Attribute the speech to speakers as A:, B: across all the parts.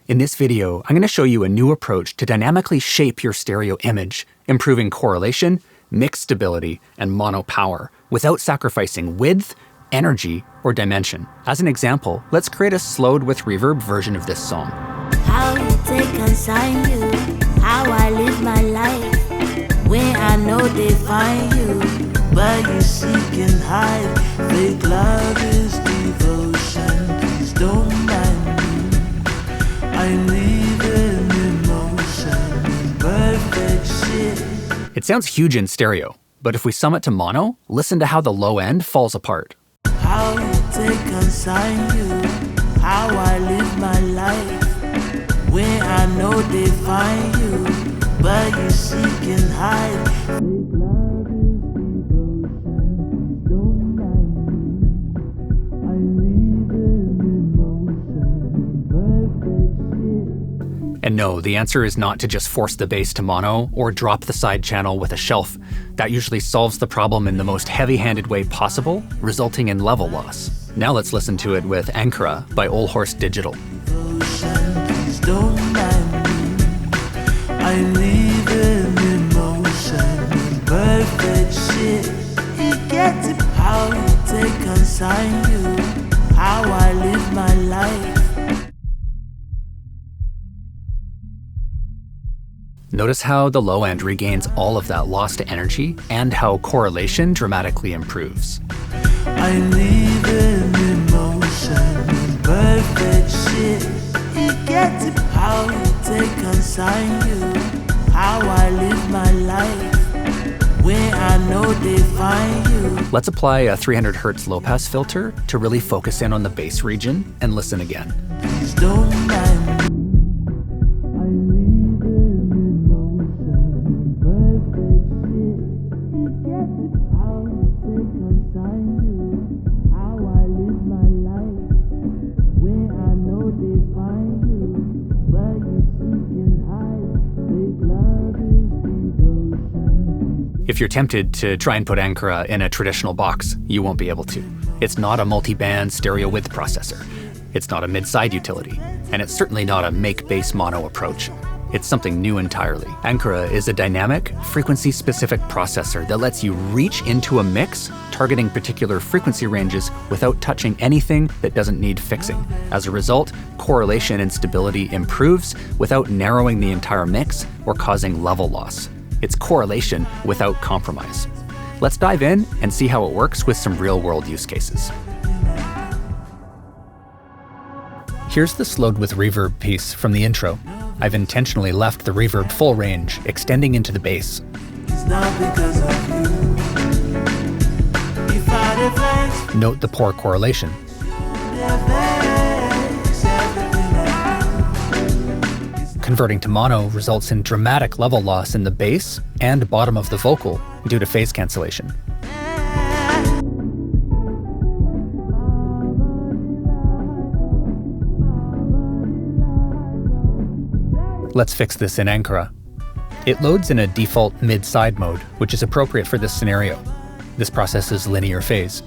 A: In this video, I'm going to show you a new approach to dynamically shape your stereo image, improving correlation, mix stability, and mono power without sacrificing width, energy, or dimension. As an example, let's create a slowed with reverb version of this song.
B: How you take and sign you, how I live my life, when I know they find you, but you seek and hide. Fake love is devotion, please don't mind me. I'm leaving in motion, perfect shit.
A: It sounds huge in stereo, but if we sum it to mono, listen to how the low end falls apart.
B: How you take and sign you, how I live my life, when I know they find you, but you seek and hide. Fake love is devotion, don't mind me. I'm leaving in motion, perfect shit.
A: And no, the answer is not to just force the bass to mono or drop the side channel with a shelf. That usually solves the problem in the most heavy-handed way possible, resulting in level loss. Now let's listen to it with Ancora by Ohlhorst Digital.
B: Please don't mind me. I'm leaving in motion, perfect shit. You get it. How you take and sign you, how I live my life.
A: Notice how the low end regains all of that lost energy and how correlation dramatically improves.
B: I'm leaving in motion, perfect shit. You get it. How you take and sign you, how I live my life, when I know they find you.
A: Let's apply a 300 Hz low pass filter to really focus in on the bass region and listen again.
B: Please don't mind me. I'm leaving in motion, perfect shit. You get it. How you take and sign you, how I live my life, when I know they find you, but you seek and hide. Fake love is devotion.
A: If you're tempted to try and put Ancora in a traditional box, you won't be able to. It's not a multi-band stereo width processor. It's not a mid-side utility. And it's certainly not a make-bass mono approach. It's something new entirely. Ancora is a dynamic, frequency-specific processor that lets you reach into a mix, targeting particular frequency ranges without touching anything that doesn't need fixing. As a result, correlation and stability improves without narrowing the entire mix or causing level loss. It's correlation without compromise. Let's dive in and see how it works with some real-world use cases. Here's the slowed with reverb piece from the intro. I've intentionally left the reverb full range, extending into the bass.
B: It's not because of you. You find it flex,
A: Note the poor correlation. Converting to mono results in dramatic level loss in the bass and bottom of the vocal due to phase cancellation. Let's fix this in Ancora. It loads in a default mid-side mode, which is appropriate for this scenario. This processes linear phase.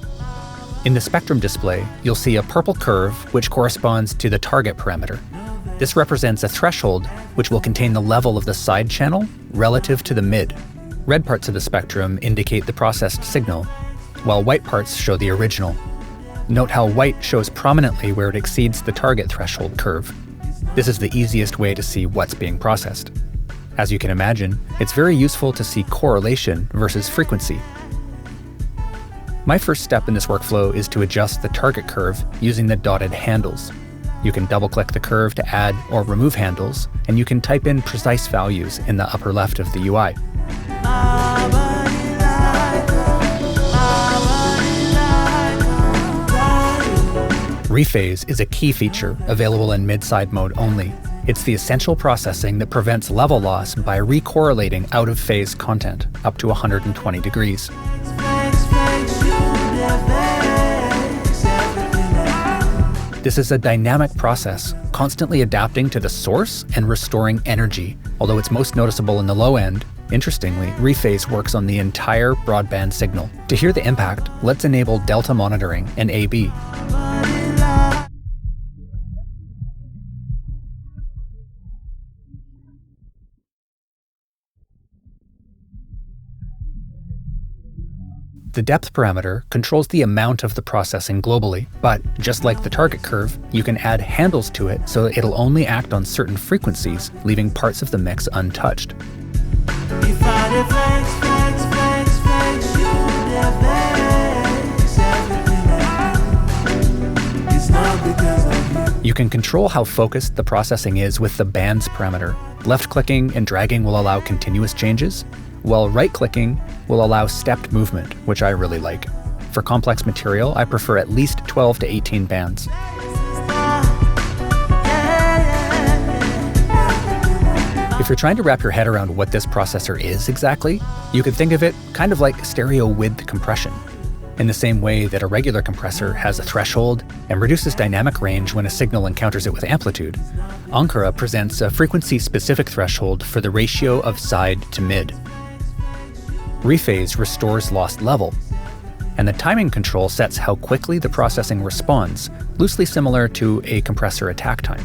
A: In the spectrum display, you'll see a purple curve which corresponds to the target parameter. This represents a threshold which will contain the level of the side channel relative to the mid. Red parts of the spectrum indicate the processed signal, while white parts show the original. Note how white shows prominently where it exceeds the target threshold curve. This is the easiest way to see what's being processed. As you can imagine, it's very useful to see correlation versus frequency. My first step in this workflow is to adjust the target curve using the dotted handles. You can double-click the curve to add or remove handles, and you can type in precise values in the upper left of the UI. Rephase is a key feature available in mid-side mode only. It's the essential processing that prevents level loss by recorrelating out-of-phase content up to 120 degrees. This is a dynamic process, constantly adapting to the source and restoring energy. Although it's most noticeable in the low end, interestingly, Rephase works on the entire broadband signal. To hear the impact, let's enable delta monitoring and AB. The depth parameter controls the amount of the processing globally, but just like the target curve, you can add handles to it so it'll only act on certain frequencies, leaving parts of the mix untouched.
B: If I dey flex, you dey vex. Everything I do is not because of you.
A: You can control how focused the processing is with the bands parameter. Left-clicking and dragging will allow continuous changes, while right-clicking will allow stepped movement, which I really like. For complex material, I prefer at least 12 to 18 bands. If you're trying to wrap your head around what this processor is exactly, you could think of it kind of like stereo width compression. In the same way that a regular compressor has a threshold and reduces dynamic range when a signal encounters it with amplitude, Ancora presents a frequency-specific threshold for the ratio of side to mid. Rephase restores lost level, and the timing control sets how quickly the processing responds, loosely similar to a compressor attack time.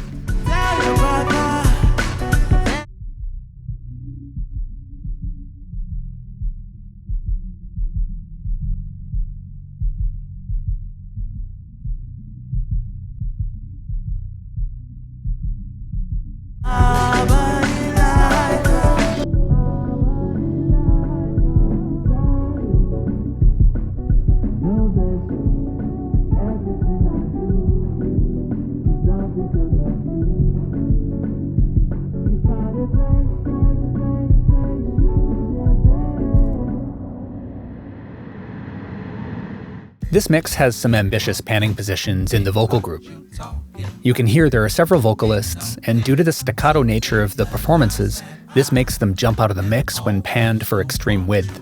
A: This mix has some ambitious panning positions in the vocal group. You can hear there are several vocalists, and due to the staccato nature of the performances, this makes them jump out of the mix when panned for extreme width.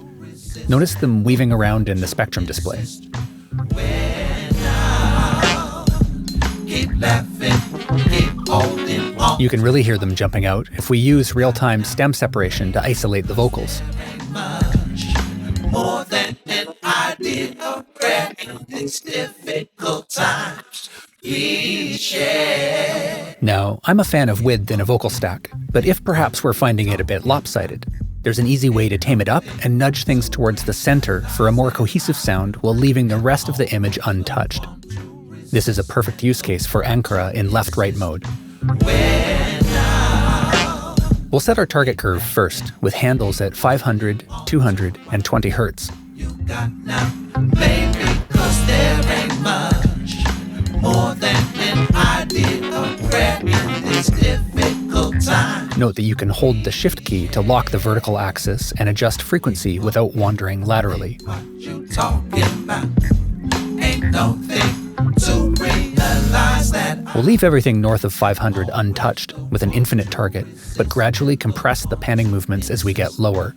A: Notice them weaving around in the spectrum display. You can really hear them jumping out if we use real-time stem separation to isolate the vocals.
B: More than an idea of prayer in these difficult times we share.
A: Now, I'm a fan of width in a vocal stack, but if perhaps we're finding it a bit lopsided, there's an easy way to tame it up and nudge things towards the center for a more cohesive sound while leaving the rest of the image untouched. This is a perfect use case for Ancora in left-right mode. We'll set our target curve first, with handles at 500, 200, and 20 Hz.
B: You got now, baby, 'cause there ain't much more than an idea of prayer in this difficult time.
A: Note that you can hold the Shift key to lock the vertical axis and adjust frequency without wandering laterally.
B: What you talking about? Ain't no thing to realize that.
A: We'll leave everything north of 500 untouched with an infinite target, but gradually compress the panning movements as we get lower.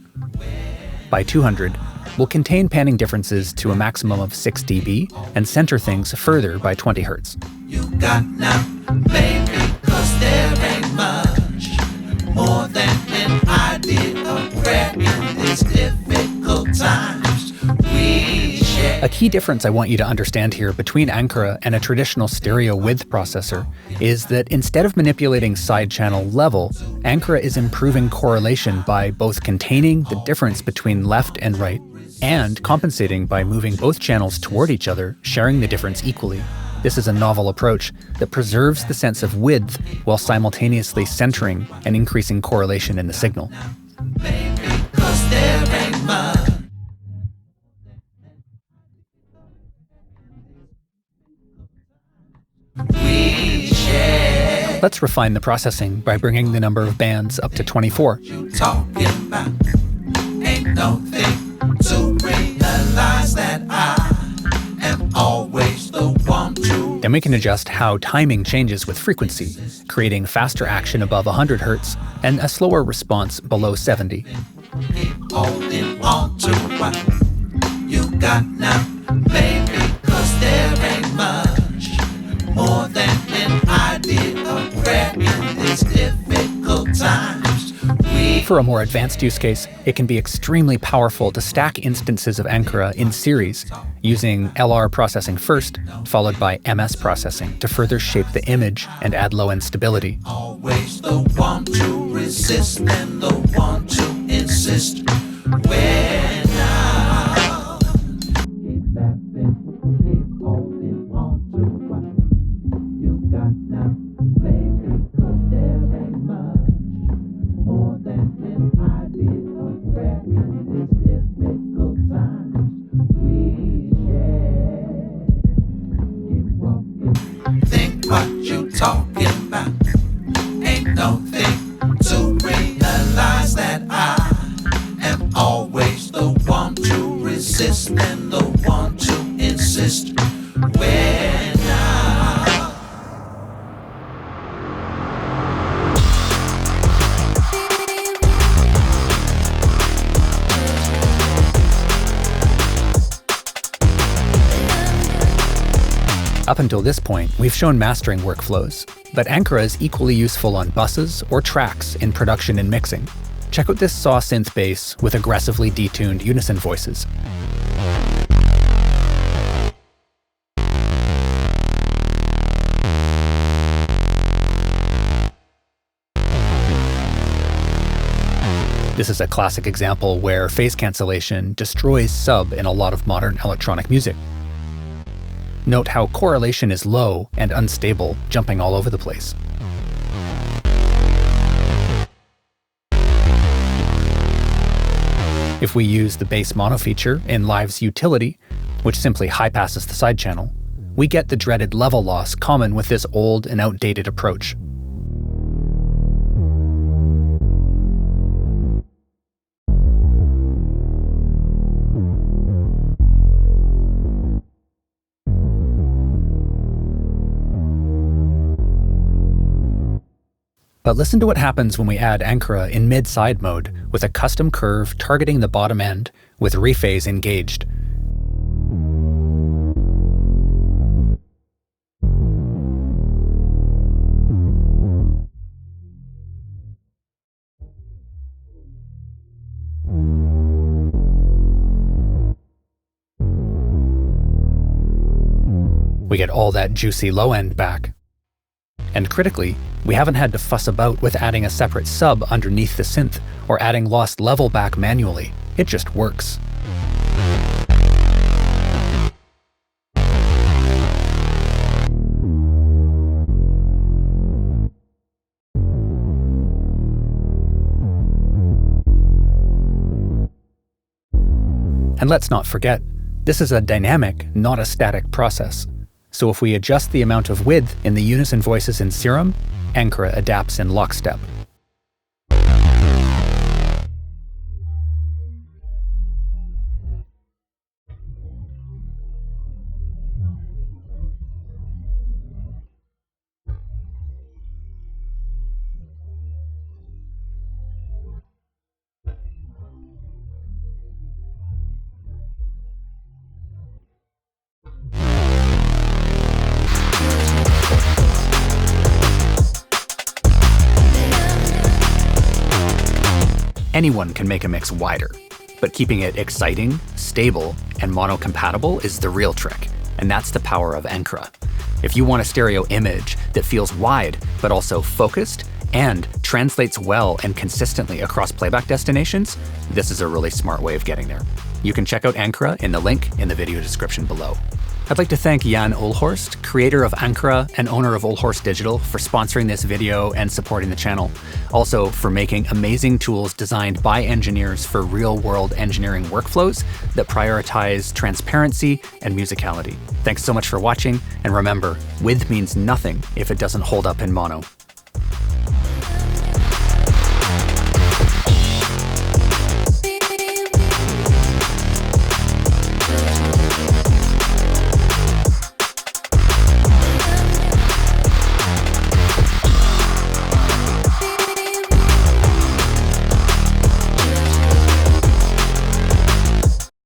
A: By 200, we'll contain panning differences to a maximum of 6 dB and center things further by 20 Hz.
B: You got now, baby, 'cause there ain't much more than an idea of prayer in these difficult times we share.
A: A key difference I want you to understand here between Ancora and a traditional stereo width processor is that instead of manipulating side channel level, Ancora is improving correlation by both containing the difference between left and right and compensating by moving both channels toward each other, sharing the difference equally. This is a novel approach that preserves the sense of width while simultaneously centering and increasing correlation in the signal.
B: Baby, 'cause there ain't much. We share.
A: Let's refine the processing by bringing the number of bands up to 24.
B: You talking about? Ain't no thing to realize that I am always the one to.
A: Then we can adjust how timing changes with frequency, creating faster action above 100 Hz and a slower response below 70.
B: Keep holding on to what you got now, baby, 'cause there ain't much more than an idea of prayer in these difficult times we.
A: For a more advanced use case, it can be extremely powerful to stack instances of Ancora in series, using LR processing first, followed by MS processing to further shape the image and add low-end stability.
B: Always the one to resist and the one to insist. When now
C: no thing to realize that I am always the one to resist and the one to insist when
A: Up until this point, we've shown mastering workflows, but Ancora is equally useful on buses or tracks in production and mixing. Check out this saw synth bass with aggressively detuned unison voices. This is a classic example where phase cancellation destroys sub in a lot of modern electronic music. Note how correlation is low and unstable, jumping all over the place. If we use the bass mono feature in Live's utility, which simply high passes the side channel, we get the dreaded level loss common with this old and outdated approach. But listen to what happens when we add Ancora in mid-side mode with a custom curve targeting the bottom end with Rephase engaged. We get all that juicy low end back. And critically, we haven't had to fuss about with adding a separate sub underneath the synth or adding lost level back manually. It just works. And let's not forget, this is a dynamic, not a static process. So if we adjust the amount of width in the unison voices in Serum, Ancora adapts in lockstep. Anyone can make a mix wider, but keeping it exciting, stable, and mono-compatible is the real trick, and that's the power of Ancora. If you want a stereo image that feels wide, but also focused, and translates well and consistently across playback destinations, this is a really smart way of getting there. You can check out Ancora in the link in the video description below. I'd like to thank Jan Ohlhorst, creator of Ancora and owner of Ohlhorst Digital, for sponsoring this video and supporting the channel. Also for making amazing tools designed by engineers for real-world engineering workflows that prioritize transparency and musicality. Thanks so much for watching, and remember, width means nothing if it doesn't hold up in mono.